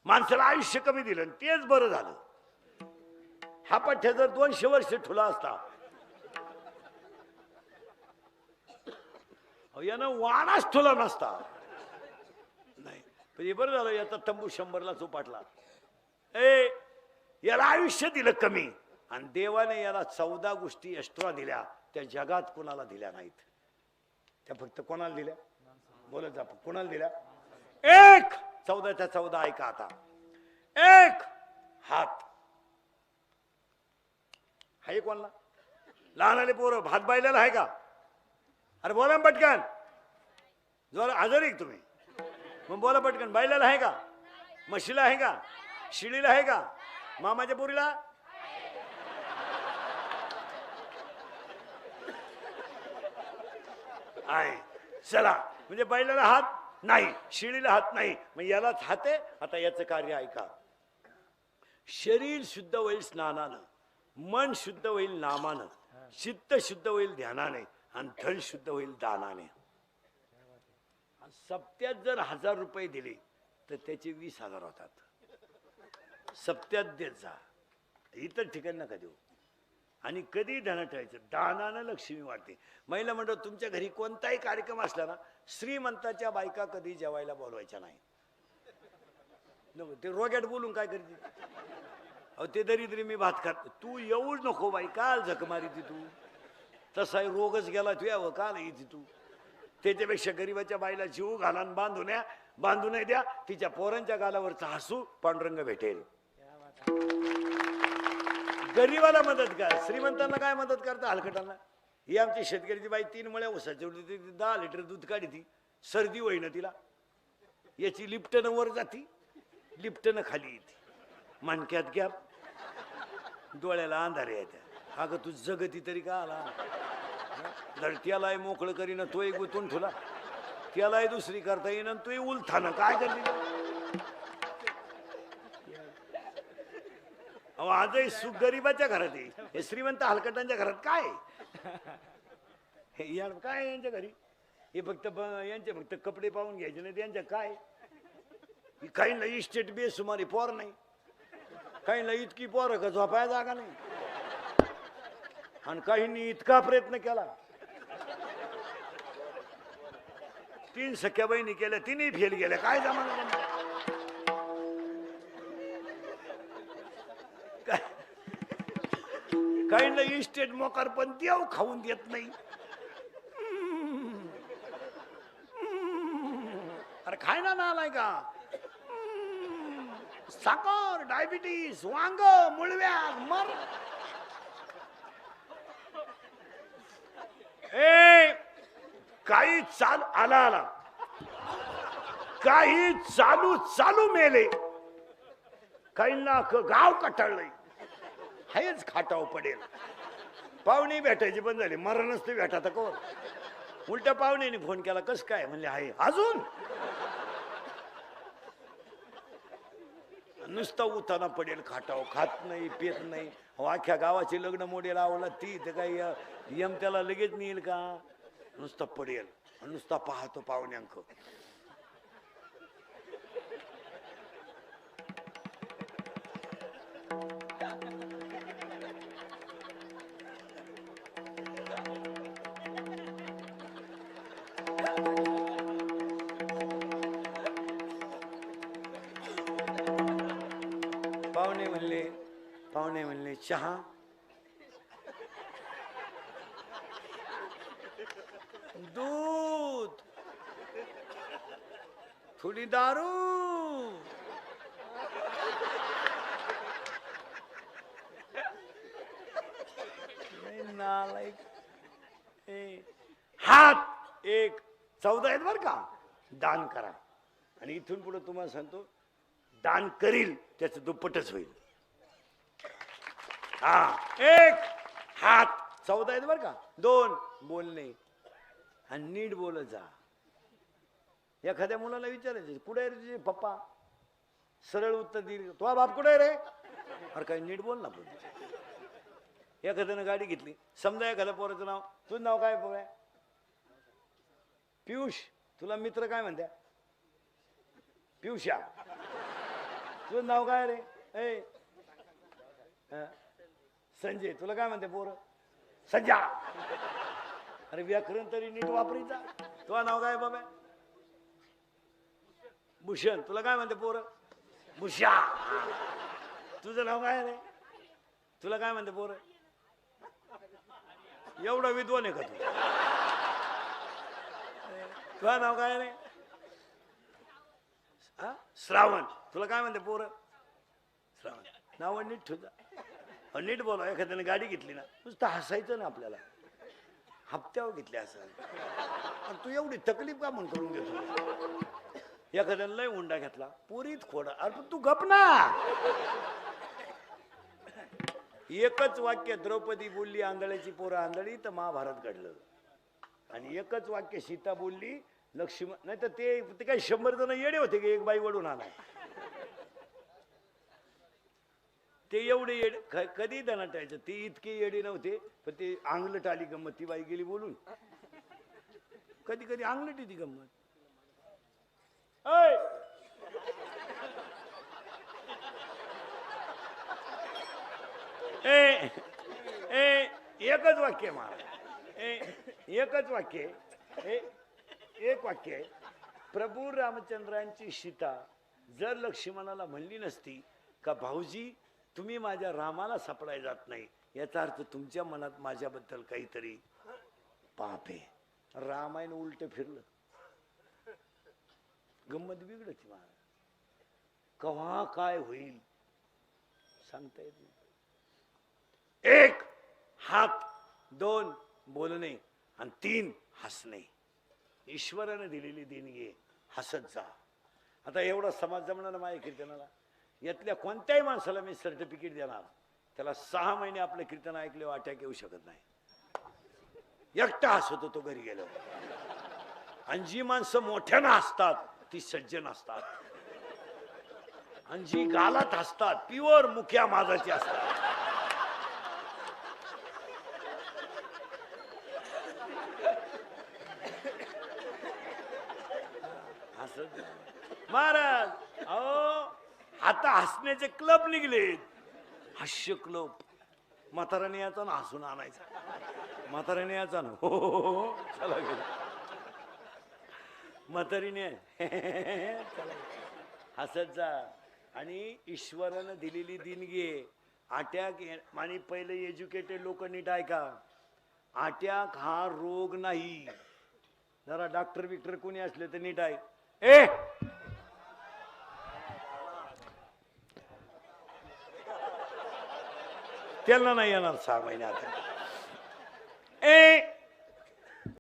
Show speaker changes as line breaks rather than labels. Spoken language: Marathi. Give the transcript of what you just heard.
माणसाला आयुष्य कमी दिलं आणि तेच बरं झालं. हा पठ्य जर 200 वर्ष ठुला असता, यानं वाणाच ठुला नसता. नाही पण हे बरं झालं, याचा तंबू 100ला चोपाटला. याला आयुष्य दिलं कमी आणि देवाने याला 14 गोष्टी एक्स्ट्रा दिल्या, त्या जगात कोणाला दिल्या नाहीत. त्या फक्त कोणाला दिल्या? बोलत जा, कोणाला दिल्या? एक 14च्या 14 ऐका आता. एक हात आहे कोणाला? लहान आले पोरं भात बायलेला आहे का? अरे बोला पटकन, जोर हजर आहे तुम्ही, मग बोला पटकन. बायलेला आहे का? म्हशीला आहे का? शिळीला आहे का? मामाच्या पोरीला? आहे. चला, म्हणजे बैलाला हात नाही, शिळीला हात नाही, मग यालाच हात आहे. आता याचं कार्य ऐका. शरीर शुद्ध होईल स्नानानं, मन शुद्ध होईल नामानं, चित्त शुद्ध होईल ध्यानाने आणि धन शुद्ध होईल दानाने. सप्त्यात जर 1000 रुपये दिले तर त्याचे 20,000 होतात. सप्त्यात देत जा, इतर ठिकाणी नका देऊ. आणि कधी धन ठेवायचं, दानानं लक्ष्मी वाढते. महिला म्हणतो तुमच्या घरी कोणताही कार्यक्रम असला ना, श्रीमंताच्या बायका कधी जेवायला बोलवायच्या नाही. ते रोग्यात बोलून काय करते? अहो ते दरिद्री मी भात खात. तू येऊच नको बाई, काल झक मारी ती तू. तसा रोगच गेला तू, यावं काल येते तू. त्याच्यापेक्षा गरीबाच्या बाईला जीव घाला बांधू नाही द्या. तिच्या पोरांच्या गालावरचं हसू पांडुरंग भेटेल. गरीबाला मदत कर, श्रीमंतांना काय मदत करता हलकटांना? ही आमची शेतकऱ्याची बाई 3 मळ्या उसाची होती, 10 लिटर दूध काढी ती. सर्दी होईना तिला, याची लिफ्टनं वर जाती, लिफ्टनं खाली येते. मानक्यात गॅप, डोळ्याला अंधारे येत्या. अगं तू जगती तरी का आला? जर त्यालाही मोकळं करीन तोही गुतून ठेवला, त्यालाही दुसरी करता येईन तोही उलथानं काय करते? आजही सुख गरीबाच्या घरात आहे, हे श्रीमंत हलकटांच्या घरात काय काय यांच्या घरी? हे फक्त यांचे फक्त कपडे पाहून घ्यायचे नाही, त्यांच्या काय? काहींना इस्टेट बेसुमारी पोर नाही, काहींना इतकी पोर का झोपाया जागा नाही, आणि काहींनी इतका प्रयत्न केला. 3 सख्या बहिणी केल्या, 3ही फेल गेल्या. काय जमाना? काहींना इस्टेट मोकार पण देव खाऊन देत नाही. अरे खाय ना आलाय का? साखर, डायबिटीस, वांग, मुळव्या मर. काही चाल आला काही चालू मेले. काहींना गाव कटाळलंय, हेच खाटाव पडेल. पाहुणे भेटायची बंद झाली, मरणच ते भेटा तर कोण? उलट्या पाहुण्याने फोन केला, कस काय? म्हणले आहे अजून. नुसता उताना पडेल, खाटाव खात नाही, पेत नाही. अख्ख्या गावाची लग्न मोडेल आवडला ती तर काही यम त्याला लगेच नेईल का? नुसता पडेल, नुसता पाहतो पाहुण्यांक. पाहुणे म्हणले चहा. दूध, थोडी दारू. नालायक. हात एक 14 आहेत बर का. दान करा, आणि इथून पुढे तुम्हाला सांगतो, दान करील त्याचं दुप्पटच होईल. एक हात 14 आहेत बर का. 2 बोलणे, आणि नीट बोलत जा. एखाद्या मुलाला विचारायचं कुठे आहे तुझे पप्पा? सरळ उत्तर देईल, तो बाप कुठे रे? अरे काही नीट बोल ना. बोल. एखाद्यानं गाडी घेतली, समजा एखाद्या पोराचं नाव, तुझं नाव काय पोर? पियुष. तुला मित्र काय म्हणत्या? पियुषा. तुझं नाव काय रे? ए संजय. तुला काय म्हणते पोर? संजा. अरे व्याकरण तरी नीट वापरीचा. तुझं नाव काय बाबा? भूषण. तुला काय म्हणते पोर? भूषा. तुझं नाव काय रे? तुला काय म्हणते पोर? एवढा विद्वान आहे का तू? तुझं नाव काय रे? श्रावण. तुला काय म्हणते पोर? श्रावण. नाव नीट ठेवता. नीट बोला. एखाद्याने गाडी घेतली ना नुसतं हसायचं ना आपल्याला. हप्त्यावर घेतली असं. तू एवढी तकलीफ का म्हणून करून घेतो? एखाद्याने लय हुंडा घेतला पुरीत खोडा. अरे पण तू गप ना. एकच वाक्य द्रौपदी बोलली आंधळ्याची पोरं आंधळी तर महाभारत घडलं. आणि एकच वाक्य सीता बोलली लक्ष्मण. नाही तर ते काही 100 जण येडे होते की एक बाई वडून आला. ते एवढे येडे कधी दणाटायचं. ते इतके येडे नव्हते पण ते अंगलट आली गंमत. ती बाई गेली बोलून. कधी कधी अंगलट ती गंमत. एकच वाक्य महाराज. एकच वाक्य. एक वाक्य आहे. प्रभू रामचंद्रांची सीता जर लक्ष्मणाला म्हणली नसती का भाऊजी तुम्ही माझ्या रामाला सापडाय जात नाही, याचा अर्थ तुमच्या मनात माझ्याबद्दल काहीतरी पाप आहे. रामायण उलट फिरलं. गंमत बिघडती महाराज. कव्हा काय होईल सांगता येत नाही. 1 हात, 2 बोलणे आणि 3 हसणे. ईश्वराने दिलेली देणगी. हसत जा. आता एवढा समाज जमणार माझ्या कीर्तनाला. यातल्या कोणत्याही माणसाला मी सर्टिफिकेट देणार त्याला 6 महिने आपलं कीर्तन ऐकले अटॅक येऊ शकत नाही. एकटा हसत होतो घरी गेलो. आणि जी माणसं मोठ्यानं हसतात ती सज्जन असतात. आणि जी गालात हसतात प्युअर मुख्या माझाची असतात. महाराज अहो आता हसण्याचे क्लब निघलेत. हास्य क्लब. म्हाताराने याचा ना हसून आणायचा. म्हाताराने याचा ना हो चला गेला. म्हातारीने हसत जा. आणि ईश्वरानं दिलेली देणगी. अटॅक आणि पहिले एज्युकेटेड लोक नीट ऐका. अटॅक हा रोग नाही. जरा डॉक्टर बिक्टर कोणी असले तर नीट ऐक. त्यांना नाही येणार 6 महिन्यात.